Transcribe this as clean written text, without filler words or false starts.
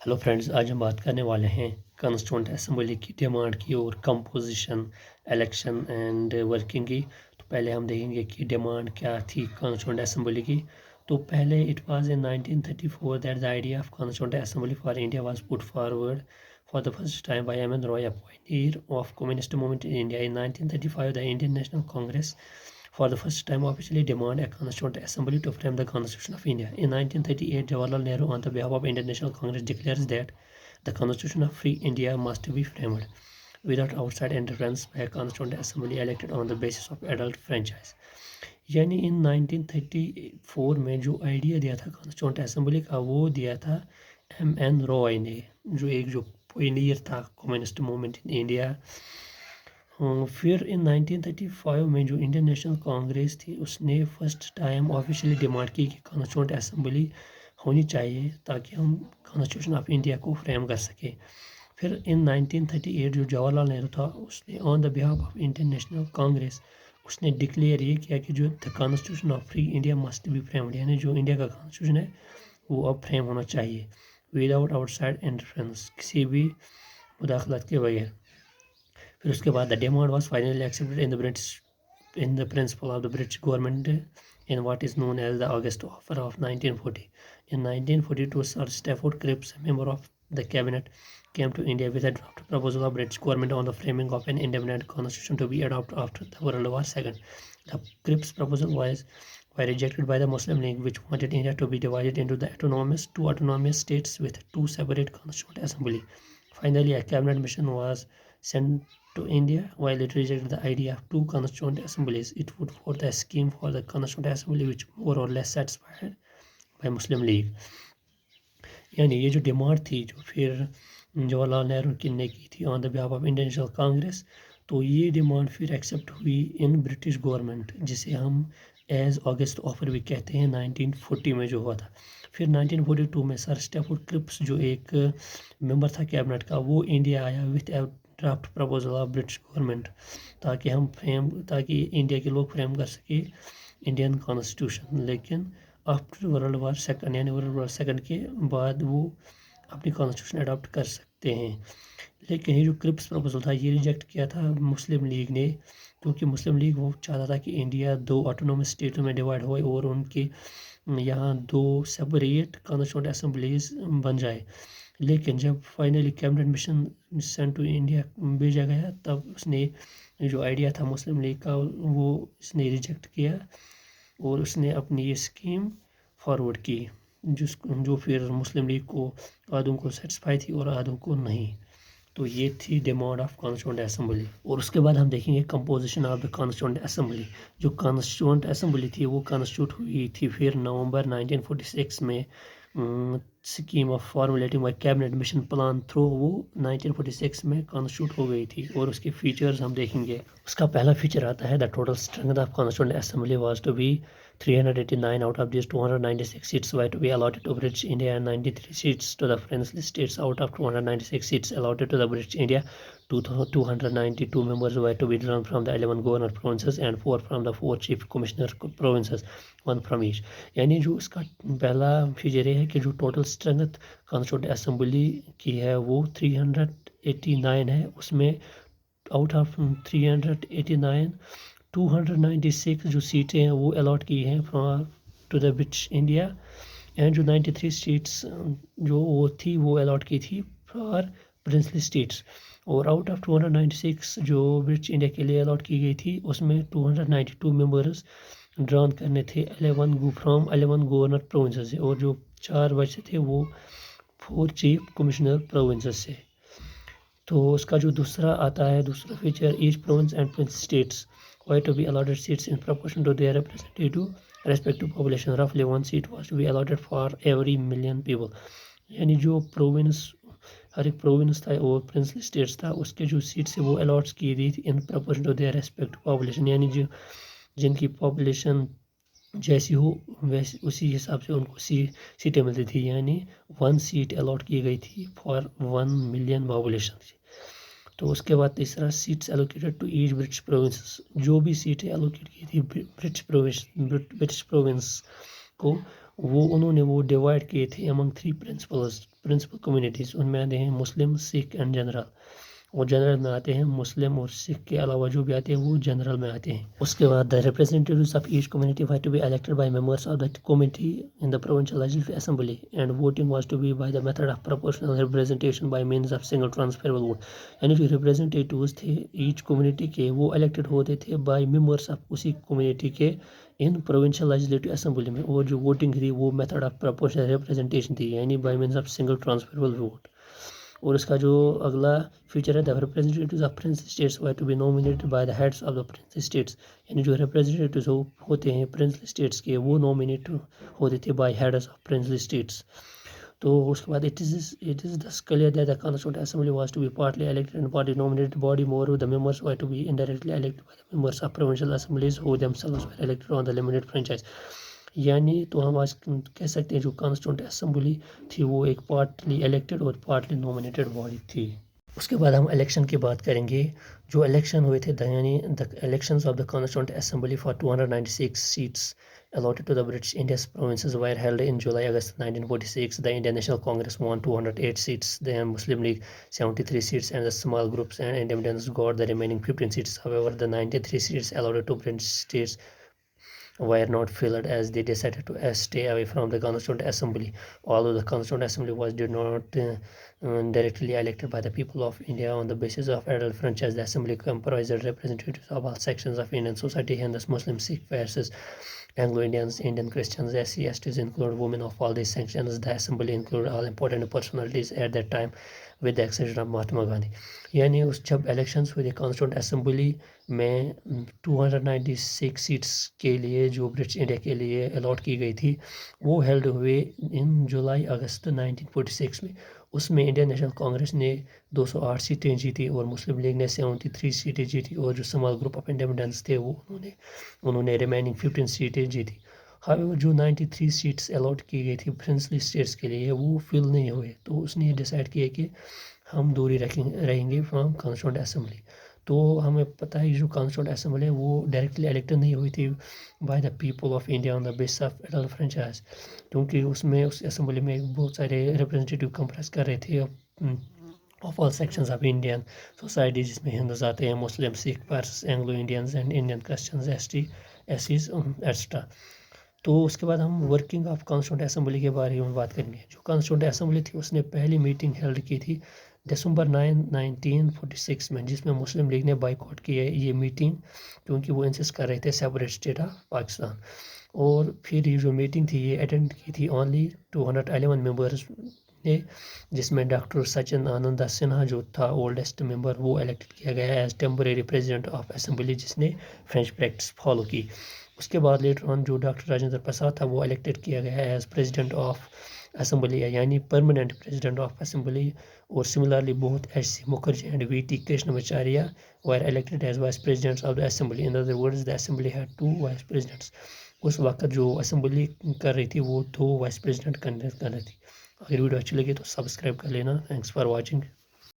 Hello friends, आज हम बात करने वाले हैं कॉन्स्टिट्यूंट असेंबली की डिमांड की और कंपोजिशन, इलेक्शन एंड वर्किंग की। तो पहले हम देखेंगे कि डिमांड क्या थी कॉन्स्टिट्यूंट असेंबली की। तो पहले it was in 1934 that the idea of constituent assembly for India was put forward for the first time by M. N. Roy, a pioneer of communist movement in India. In 1935, the Indian National Congress for the first time officially demanded a constituent assembly to frame the Constitution of India. In 1938, Jawaharlal Nehru, on the behalf of Indian National Congress, declares that the Constitution of Free India must be framed without outside interference by a constituent assembly elected on the basis of adult franchise. यानी इन 1934 में जो idea दिया था constituent assembly का, वो दिया था M. N. Roy ने, जो पायनियर था कम्युनिस्ट मूवमेंट इन इंडिया। फिर इन 1935 में जो इंडियन नेशनल कांग्रेस थी, उसने फर्स्ट टाइम ऑफिशियली डिमांड की कि कॉन्स्टिट्यूंट असेंबली होनी चाहिए ताकि हम कॉन्स्टिट्यूशन ऑफ इंडिया को फ्रेम कर सके। फिर इन 1938 जो जवाहरलाल नेहरू था, उसने on the behalf of Indian national Congress उसने डिक्लेयर ये किया कि जो the constitution of free India must be framed, यानी जो इंडिया का कॉन्स्टिट्यूशन है वो अब फ्रेम होना चाहिए विदाउट आउटसाइड इंटरफेरेंस, किसी भी मुदाखलत के बगैर। फिर उसके बाद the demand was finally accepted in the principle of the British government in what is known as the August Offer of 1940. In 1942, Sir Stafford Cripps, a member of the cabinet, came to India with a draft proposal of British government on the framing of an independent constitution to be adopted after the World War II. The Cripps proposal was rejected by the Muslim League, which wanted India to be divided into two autonomous states with two separate constituent assembly. Finally, a cabinet mission was sent to India. While it rejected the idea of two constituent assemblies, it put forth a scheme for the constituent assembly which more or less satisfied by Muslim League. यानी ये जो demand थी, जो फिर जवाहरलाल नेहरू ने की थी on the behalf of Indian national Congress, तो ये डिमांड फिर एक्सेप्ट हुई इन ब्रिटिश गवर्नमेंट, जिसे हम एज ऑगस्ट ऑफर भी कहते हैं, 1940 में जो हुआ था। फिर 1942 में सर स्टैफोर्ड क्रिप्स, जो एक मेंबर था कैबिनेट का, वो इंडिया आया with draft proposal of British government, ताकि इंडिया के लोग फ्रेम कर सके इंडियन कॉन्स्टिट्यूशन। लेकिन आफ्टर वर्ल्ड वार सेकंड, यानी वर्ल्ड वार सेकंड के बाद वो अपनी कॉन्स्टिट्यूशन अडॉप्ट कर सकते हैं। लेकिन ये जो क्रिप्स प्रपोजल था, ये रिजेक्ट किया था मुस्लिम लीग ने, क्योंकि मुस्लिम लीग वो चाहता था कि इंडिया दो ऑटोनोमस स्टेटों में डिवाइड हो और उनके यहाँ दो सेपरेट कॉन्स्टिट्यूंट असेंबलीज बन जाए। लेकिन जब finally cabinet mission sent to India भेजा गया, तब उसने जो आइडिया था मुस्लिम लीग का, वो इसने रिजेक्ट किया और उसने अपनी ये स्कीम फॉरवर्ड की, जो फिर मुस्लिम लीग को आधों को सेटिस्फाई थी और आधों को नहीं। तो ये थी डिमांड ऑफ कॉन्स्टिट्यूंट असेंबली। और उसके बाद हम देखेंगे composition of the constituent assembly. जो कॉन्स्टिट्यूंट असेंबली थी, वो कॉन्स्टिट्यूट हुई थी फिर नवंबर 1946 में scheme of formulating bye cabinet mission plan through, वो 1946 में कॉन्स्टिट्यूट हो गई थी। और उसके फीचर्स हम देखेंगे। उसका पहला फीचर आता है the total strength of constituent assembly was to be 389. Out of these, 296 seats were to be allotted to British India and 93 seats to the friendly states. Out of 296 seats allotted to the British India, 292 members were to be drawn from the 11 governor provinces and 4 from the 4 chief commissioner provinces, 1 from each. यानी जो इसका पहला feature है कि जो total strength constituent assembly की है वो 389 है। उसमें आउट ऑफ 389 296 जो सीटें हैं वो अलॉट की हैं for to the British India, and जो 93 सीट्स जो वो थी वो अलॉट की थी फॉर प्रिंसली स्टेट्स। और आउट ऑफ 296 जो ब्रिटिश इंडिया के लिए अलॉट की गई थी, उसमें 292 मेंबर्स ड्रॉन करने थे 11 गवर्नर प्रोविंसेस से, और जो 4 बचे थे वो 4 चीफ कमिश्नर प्रोविंसेस से। तो उसका जो दूसरा आता है, दूसरा feature, each province and Prince states were to be allotted seats in proportion to their respective population. Roughly 1 seat was to be allotted for every million people. यानी जो प्रोविंस, हर एक प्रोविंस था और प्रिंसली स्टेट्स था, उसके जो seats है वो अलॉट की गई थी in proportion to their respective population, यानी जो जिनकी पॉपुलेशन जैसी हो वैसे उसी हिसाब से उनको सीटें मिलती थी। यानी 1 सीट अलॉट की गई थी फॉर 1 मिलियन पॉपुलेशन। तो उसके बाद तीसरा, seats allocated to each British province. जो भी सीटें एलोकेट की थी ब्रिटिश प्रोविंस को, वो उन्होंने वो डिवाइड किए थे अमंग 3 प्रिंसिपल्स। प्रिंसिपल कम्युनिटीज़, उनमें आते हैं मुस्लिम, सिख एंड जनरल, और जनरल में आते हैं मुस्लिम और सिख के अलावा जो भी आते हैं वो जनरल में आते हैं। उसके बाद the representatives of each community were to be elected by members of the committee in the provincial legislative assembly and voting was to be by the method of proportional representation by means of single transferable vote. यानी जो representatives थे each community के, वो elected होते थे bye members of उसी community के इन provincial legislative assembly में, और जो वोटिंग थी वो मेथड ऑफ प्रोपोर्शनल रिप्रेजेंटेशन थी, यानी by means of single transferable vote. और इसका जो अगला फीचर है, the representatives of prince states were to be nominated by the heads of the prince states, यानी जो रिप्रेजेंटेटिव्स होते हैं प्रिंस स्टेट्स के, वो नॉमिनेट होते थे by heads of prince states. तो उसके बाद it is thus clear that the constituent assembly was to be partly elected and partly nominated body, more the members were to be indirectly elected by the members of provincial assemblies who themselves were elected on the limited franchise. यानी तो हम आज कह सकते हैं जो constituent assembly थी वो एक पार्टली इलेक्टेड और पार्टली नॉमिनेटेड बॉडी थी। उसके बाद हम इलेक्शन की बात करेंगे। जो इलेक्शन हुए थे, यानी the elections of the constituent assembly for 296 seats allotted to the British India's provinces were held in July-August 1946. The Indian National Congress won 208 seats, the Muslim League 73 seats, and the small groups and independents got the remaining 15 seats. However, the 93 seats allotted to British states were not filled as they decided to stay away from the Constituent Assembly. Although the Constituent Assembly was did not directly elected by the people of India on the basis of adult franchise, the Assembly comprised representatives of all sections of Indian society, Hindus, Muslims, Sikh versus Anglo-Indians, Indian Christians, SC, STs include women of all these sections. The Assembly included all important personalities at that time with the exception of Mahatma Gandhi. यानी उस जब elections हुए थे constituent assembly में 296 seats के लिए जो British India के लिए अलॉट की गई थी, वो हेल्ड हुए इन जुलाई अगस्त 1946 में। उसमें इंडियन नेशनल कांग्रेस ने 208 सीटें जीती और मुस्लिम लीग ने 73 सीटें जीती, और जो स्मॉल ग्रुप ऑफ इंडिपेंडेंट्स थे वो उन्होंने रिमेनिंग 15 सीटें जीती। हाउएवर जो 93 सीट्स अलॉट की गई थी प्रिंसली स्टेट्स के लिए वो फिल नहीं हुए, तो उसने डिसाइड किया कि हम दूरी रहेंगे फ्रॉम कॉन्स्टिट्यूएंट असेंबली। तो हमें पता है जो कॉन्स्टिट्यूएंट असेंबली है वो डायरेक्टली इलेक्टेड नहीं हुई थी by the people of India on the basis of adult franchise, क्योंकि उसमें उस असेंबली में बहुत सारे रिप्रेजेंटेटिव कंप्रेस कर रहे थे of all sections of Indian society, जिसमें हिंदूज आते हैं, मुस्लिम, सिख, पर्स, Anglo Indians and Indian Christians, ST, SCs extra. तो उसके बाद हम वर्किंग ऑफ कॉन्स्टिट्यूएंट असेंबली के बारे में बात करेंगे। जो कॉन्स्टिट्यूएंट असेंबली थी उसने पहली मीटिंग हेल्ड की थी दिसंबर 9, 1946 में, जिसमें मुस्लिम लीग ने बाइकआउट किया ये मीटिंग क्योंकि वो इंसिस्ट कर रहे थे सेपरेट स्टेट ऑफ पाकिस्तान। और फिर ये जो मीटिंग थी ये अटेंड की थी ओनली 211 मेंबर्स ने, जिसमें डॉक्टर सचिन आनंदा सिन्हा जो था ओल्डेस्ट मेंबर वो इलेक्टेड किया गया as temporary president of assembly, जिसने फ्रेंच प्रैक्टिस फॉलो की। उसके बाद लेटर ऑन जो डॉक्टर राजेंद्र प्रसाद था वो इलेक्टेड किया गया एज प्रेसिडेंट ऑफ असेंबली, यानी परमानेंट प्रेसिडेंट ऑफ असेंबली। और similarly both SC Mukherjee and VT Krishnamachari were elected as vice presidents of the assembly. In other words the assembly had 2 vice presidents. उस वक्त जो assembly कर रही थी वो 2 वाइस प्रेसिडेंट कर रही थी। अगर वीडियो अच्छी लगी तो सब्सक्राइब कर लेना। Thanks for watching.